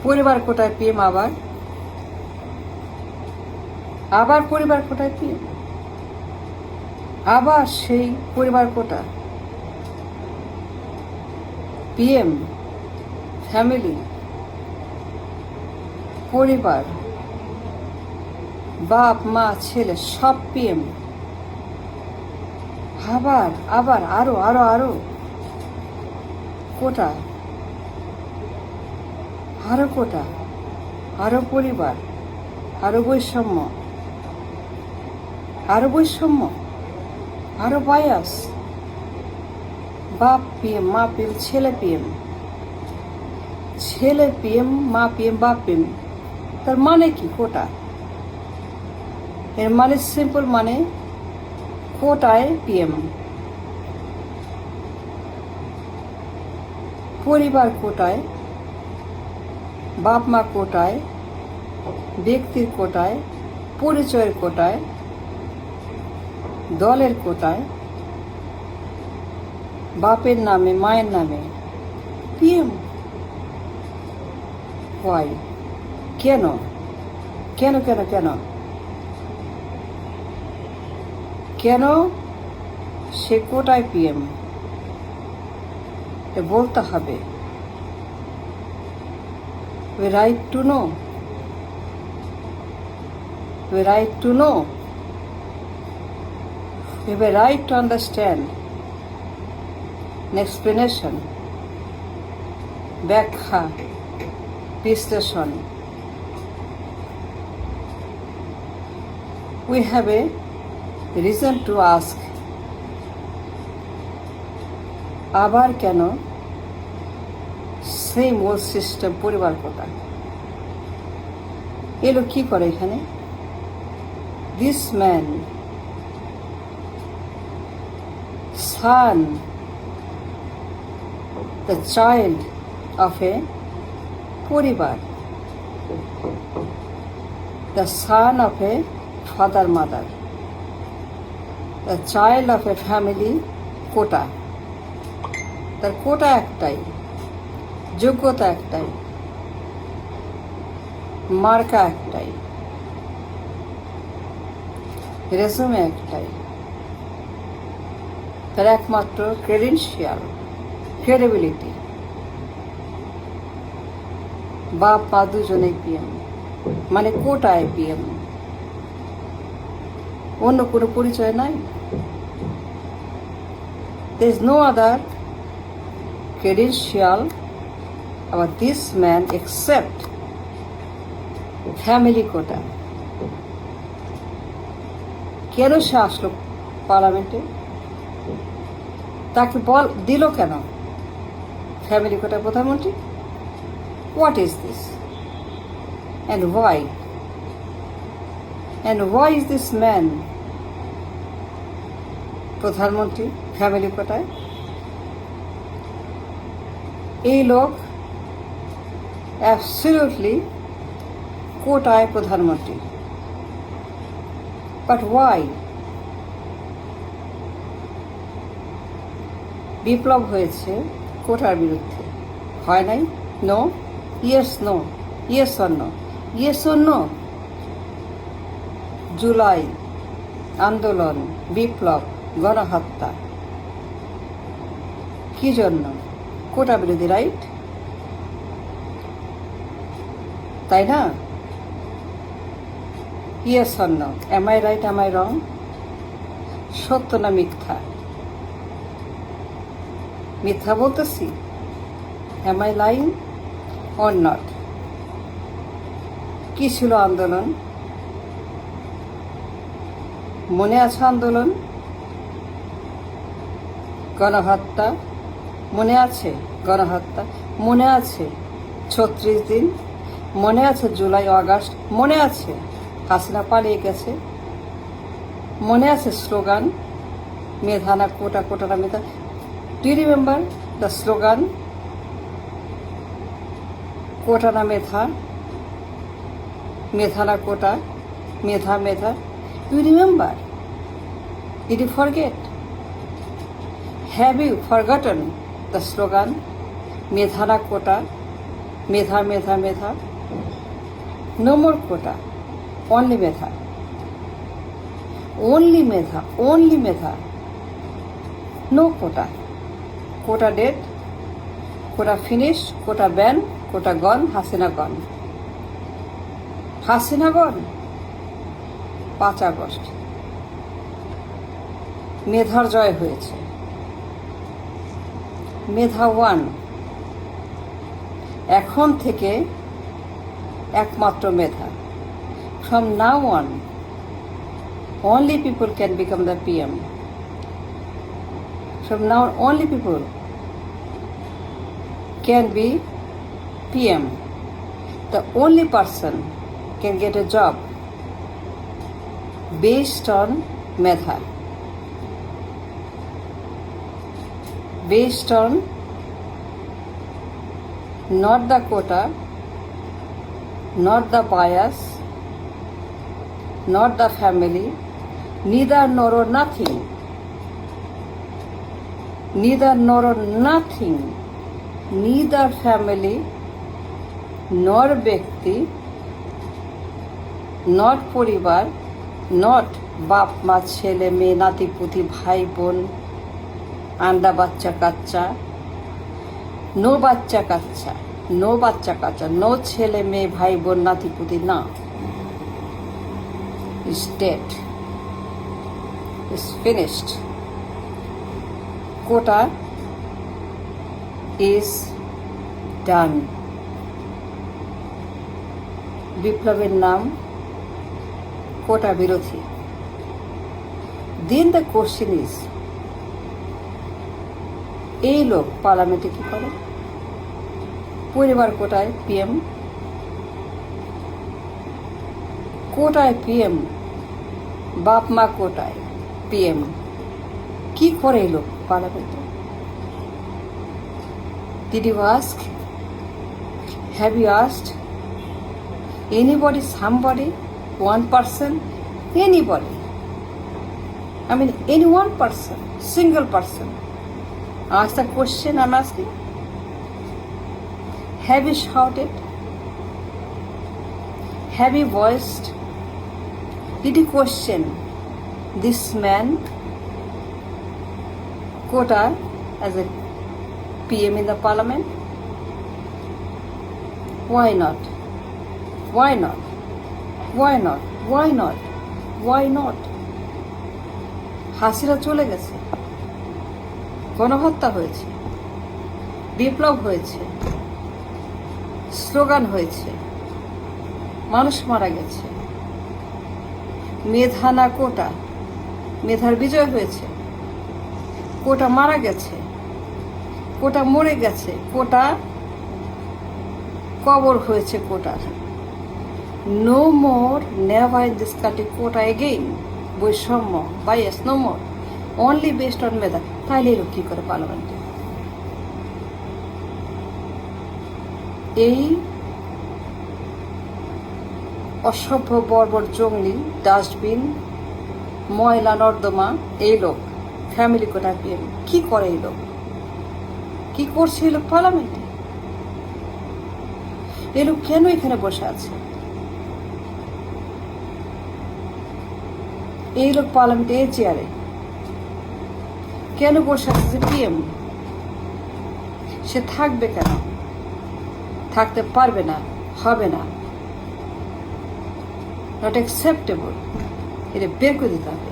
পরিবার কোটায় পিএম, আবার আবার পরিবার কোটায় পিএম, আবার সেই পরিবার কোটা পিএম, ফ্যামিলি, পরিবার, বাপ মা ছেলে সব পিএম, আবার আবার আরো আরো আরো কোটা, আরো কোটা, আরো পরিবার, আরো বৈষম্য, আরো বৈষম্য, আরো বায়াস, বাপ পিএম, মা পিএম, ছেলে পিএম, ছেলে পিএম, মা পিএম, বাপ পিএম। তার মানে কি কোটা? এর মানে সিম্পল, মানে কোটায় পিএম, পরিবার কোটায়, বাপ মা কোটায়, ব্যক্তির কোটায়, পরিচয়ের কোটায়, দলের কোটায়, বাপের নামে মায়ের নামে পিএম। ওয়াই? কেন কেন কেন কেন কেন সে কোটায় পিএম বলতে হবে। We right to know. We right to know. We have a right to understand. An explanation. ব্যাখ্যা, বিশ্লেষণ। We have a reason to ask. আবার কেন সেম ওল্ড সিস্টেম, পরিবার কোটা এলো কি করে এখানে? This man, son, the child of a পরিবার, the son of a father mother, the child of a family, কোটা। তার কোটা একটাই, যোগ্যতা একটাই, মার্কা একটাই, রেজুমে একটাই, তার একমাত্র ক্রেডেনশিয়াল, ক্রেডিবিলিটি, বাপ মা দুজনেই পিএম, মানে কোটায় পিএম, অন্য কোনো পরিচয় নাই। There is no other credential about this man except family quota. কেন সে আসলো পার্লামেন্টে? তাকে দিল কেন ফ্যামিলি কোটা প্রধানমন্ত্রী? What is this and why? And why is this man প্রধানমন্ত্রী ফ্যামিলি কোটায়? এই লোক অ্যাবসলিউটলি কোটায় প্রধানমন্ত্রী। But why? বিপ্লব হয়েছে কোটার বিরুদ্ধে, হয় নাই? No, yes no, yes or no, yes or no. July আন্দোলন, বিপ্লব, গণহত্যা, কি জন্য? কোটা বিরোধী, রাইট? তাই না? Yes or no? Am I right, am I wrong? সত্য না মিথ্যা? মিথ্যা বলতেছি? Am I lying or not? কি ছিল আন্দোলন? মনে আছে আন্দোলন? গণহত্যা মনে আছে? গণহত্যা মনে আছে? 36 দিন মনে আছে? জুলাই আগস্ট মনে আছে? হাসিনা পালিয়ে গেছে মনে আছে? স্লোগান মেধা না কোটা, কোটা না মেধা? Do you remember the slogan? Quota না মেধা, মেধা না কোটা, মেধা মেধা? Do you remember? Did you forget? Have you forgotten the slogan মেধা না কোটা, মেধা মেধা মেধা, নো মোর কোটা, অনলি মেধা, only মেধা, only মেধা, no quota, quota dead, quota finish, quota ban, quota gone, Hasina gone, Hasina gone. 5 আগস্ট মেধার জয় হয়েছে। মেধা 1, এখন থেকে একমাত্র মেধা। From now on, only people can become the PM. From now on, only people can be PM. The only person can get a job based on Medha, based on not the quota, not the bias, not the family, neither nor or nothing, neither nor or nothing, neither family nor ব্যক্তি, not পরিবার, not বাপ মা ছেলে মেয়ে নাতি পুতি ভাই বোন আন্ডা বাচ্চা কাচ্চা, নো বাচ্চা কাচ্চা, নো বাচ্চা কাচ্চা, নো ছেলে মেয়ে ভাই বোন নাতি পুতি, না, is dead, is finished. Quota is done. বিপ্লবের নাম কোটা বিরোধী। Then the question is, এই লোক পার্লামেন্টে কি করে? পরিবার কোটায় PM, কোটায় PM, বাপ মা কোটায় PM, কি করে এই লোক পার্লামেন্টে? Did you ask? Have you asked? Anybody, somebody, one person, anybody, I mean any one person, single person, ask the question I'm asking. Have you shouted? Have you voiced? Did you question this man quota as a PM in the parliament? Why not? Why not? Why not? Why not? Why not? Hasina চলে গেছে, গণহত্যা হয়েছে, বিপ্লব হয়েছে, slogan হয়েছে, মানুষ মারা গেছে, মেধা না কোটা, মেধার বিজয় হয়েছে, কোটা মারা গেছে, কোটা মরে গেছে, কোটা কবর হয়েছে কোটার। No more, never in this country quota again. বৈষম্য, bias, no more. Only based on মেধা। তাইলে এর কি করে পার্লামেন্টে? এই অসভ্য বর্বর জঙ্গলি ডাস্টবিন ময়লা নর্দমা এই লোক ফ্যামিলি কোটা PM কি করে? এই লোক কি করছে? এই লোক পার্লামেন্টে, এই লোক কেন এখানে বসে আছে? এই লোক পার্লামেন্টে এই চেয়ারে কেন বসে আছে? PM সে থাকবে কেন? থাকতে পারবে না, হবে না, নট অ্যাকসেপ্টেবল। এটা বের করে দিতে হবে।